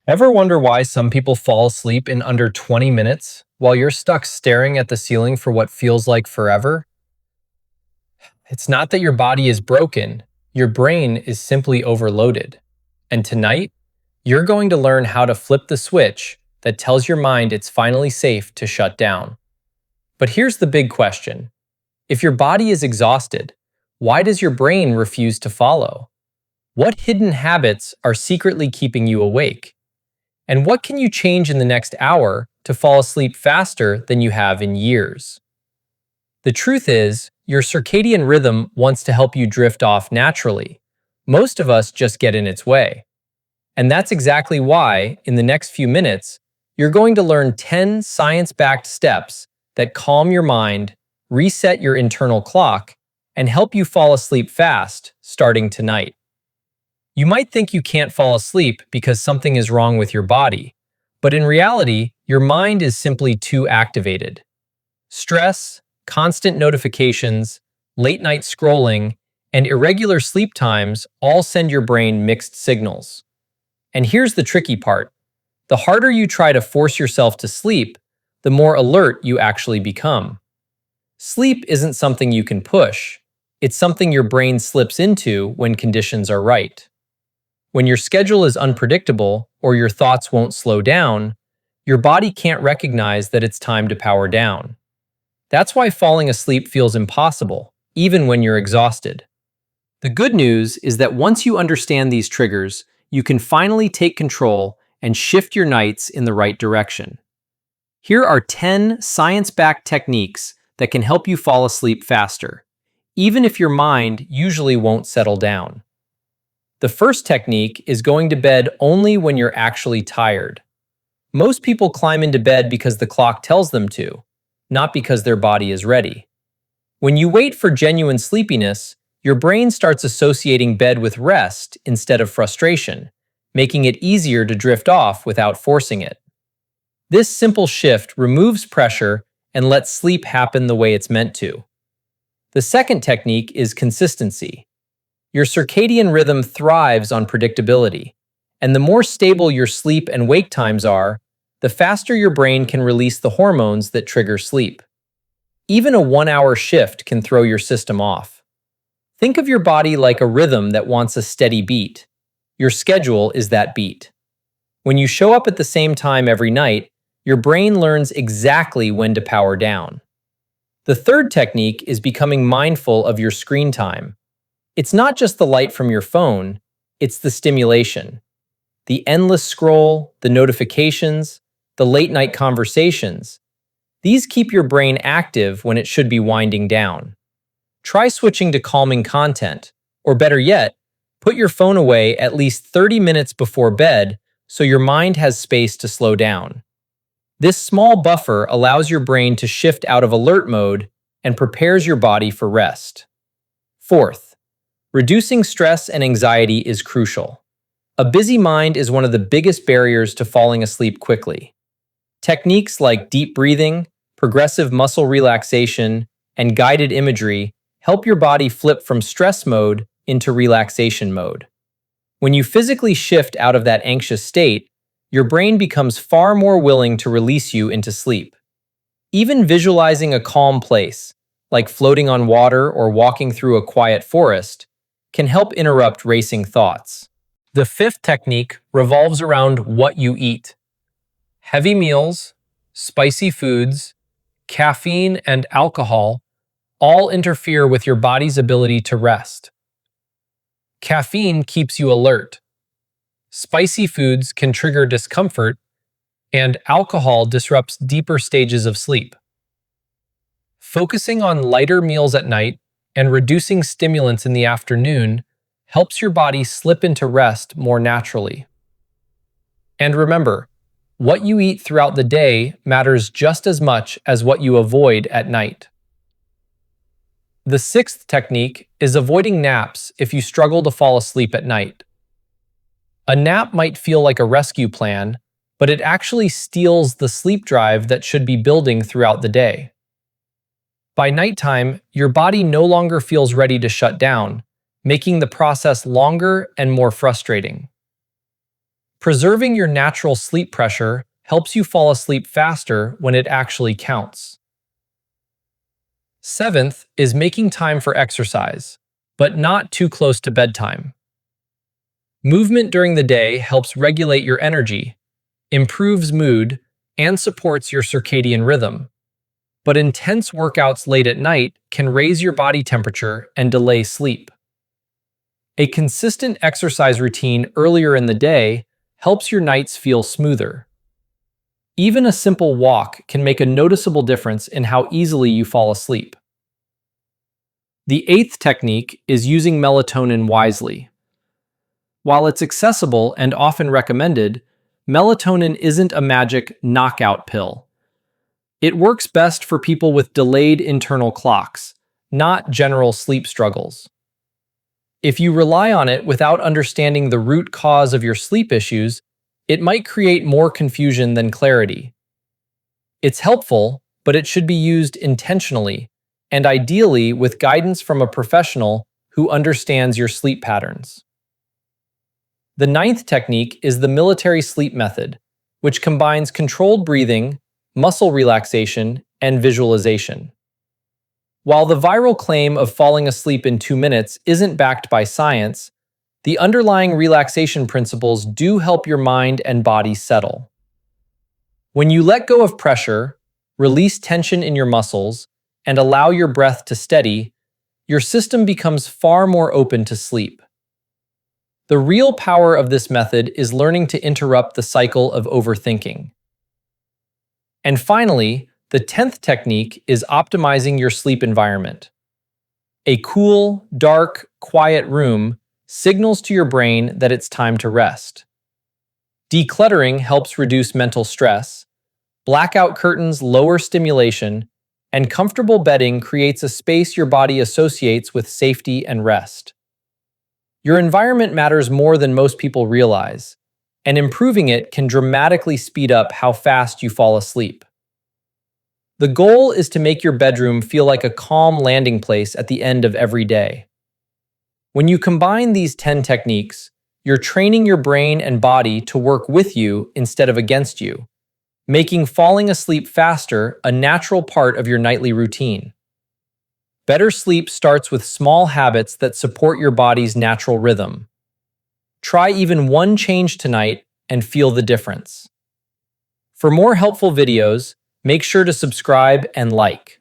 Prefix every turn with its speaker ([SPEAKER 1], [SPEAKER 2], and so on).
[SPEAKER 1] Ever wonder why some people fall asleep in under 20 minutes while you're stuck staring at the ceiling for what feels like forever? It's not that your body is broken, your brain is simply overloaded. And tonight, you're going to learn how to flip the switch that tells your mind it's finally safe to shut down. But here's the big question. If your body is exhausted, why does your brain refuse to follow? What hidden habits are secretly keeping you awake? And what can you change in the next hour to fall asleep faster than you have in years? The truth is, your circadian rhythm wants to help you drift off naturally. Most of us just get in its way. And that's exactly why, in the next few minutes, you're going to learn 10 science-backed steps that calm your mind, reset your internal clock, and help you fall asleep fast, starting tonight. You might think you can't fall asleep because something is wrong with your body, but in reality, your mind is simply too activated. Stress, constant notifications, late night scrolling, and irregular sleep times all send your brain mixed signals. And here's the tricky part. The harder you try to force yourself to sleep, the more alert you actually become. Sleep isn't something you can push. It's something your brain slips into when conditions are right. When your schedule is unpredictable or your thoughts won't slow down, your body can't recognize that it's time to power down. That's why falling asleep feels impossible, even when you're exhausted. The good news is that once you understand these triggers, you can finally take control and shift your nights in the right direction. Here are 10 science-backed techniques that can help you fall asleep faster, even if your mind usually won't settle down. The first technique is going to bed only when you're actually tired. Most people climb into bed because the clock tells them to, not because their body is ready. When you wait for genuine sleepiness, your brain starts associating bed with rest instead of frustration, making it easier to drift off without forcing it. This simple shift removes pressure and lets sleep happen the way it's meant to. The second technique is consistency. Your circadian rhythm thrives on predictability, and the more stable your sleep and wake times are, the faster your brain can release the hormones that trigger sleep. Even a 1-hour shift can throw your system off. Think of your body like a rhythm that wants a steady beat. Your schedule is that beat. When you show up at the same time every night, your brain learns exactly when to power down. The third technique is becoming mindful of your screen time. It's not just the light from your phone, it's the stimulation. The endless scroll, the notifications, the late-night conversations. These keep your brain active when it should be winding down. Try switching to calming content, or better yet, put your phone away at least 30 minutes before bed so your mind has space to slow down. This small buffer allows your brain to shift out of alert mode and prepares your body for rest. Fourth, reducing stress and anxiety is crucial. A busy mind is one of the biggest barriers to falling asleep quickly. Techniques like deep breathing, progressive muscle relaxation, and guided imagery help your body flip from stress mode into relaxation mode. When you physically shift out of that anxious state, your brain becomes far more willing to release you into sleep. Even visualizing a calm place, like floating on water or walking through a quiet forest, can help interrupt racing thoughts. The fifth technique revolves around what you eat. Heavy meals, spicy foods, caffeine, and alcohol all interfere with your body's ability to rest. Caffeine keeps you alert. Spicy foods can trigger discomfort, and alcohol disrupts deeper stages of sleep. Focusing on lighter meals at night and reducing stimulants in the afternoon helps your body slip into rest more naturally. And remember, what you eat throughout the day matters just as much as what you avoid at night. The sixth technique is avoiding naps if you struggle to fall asleep at night. A nap might feel like a rescue plan, but it actually steals the sleep drive that should be building throughout the day. By nighttime, your body no longer feels ready to shut down, making the process longer and more frustrating. Preserving your natural sleep pressure helps you fall asleep faster when it actually counts. Seventh is making time for exercise, but not too close to bedtime. Movement during the day helps regulate your energy, improves mood, and supports your circadian rhythm. But intense workouts late at night can raise your body temperature and delay sleep. A consistent exercise routine earlier in the day helps your nights feel smoother. Even a simple walk can make a noticeable difference in how easily you fall asleep. The eighth technique is using melatonin wisely. While it's accessible and often recommended, melatonin isn't a magic knockout pill. It works best for people with delayed internal clocks, not general sleep struggles. If you rely on it without understanding the root cause of your sleep issues, it might create more confusion than clarity. It's helpful, but it should be used intentionally, and ideally with guidance from a professional who understands your sleep patterns. The ninth technique is the military sleep method, which combines controlled breathing, muscle relaxation, and visualization. While the viral claim of falling asleep in 2 minutes isn't backed by science, the underlying relaxation principles do help your mind and body settle. When you let go of pressure, release tension in your muscles, and allow your breath to steady, your system becomes far more open to sleep. The real power of this method is learning to interrupt the cycle of overthinking. And finally, the 10th technique is optimizing your sleep environment. A cool, dark, quiet room signals to your brain that it's time to rest. Decluttering helps reduce mental stress, blackout curtains lower stimulation, and comfortable bedding creates a space your body associates with safety and rest. Your environment matters more than most people realize, and improving it can dramatically speed up how fast you fall asleep. The goal is to make your bedroom feel like a calm landing place at the end of every day. When you combine these 10 techniques, you're training your brain and body to work with you instead of against you, making falling asleep faster a natural part of your nightly routine. Better sleep starts with small habits that support your body's natural rhythm. Try even one change tonight and feel the difference. For more helpful videos, make sure to subscribe and like.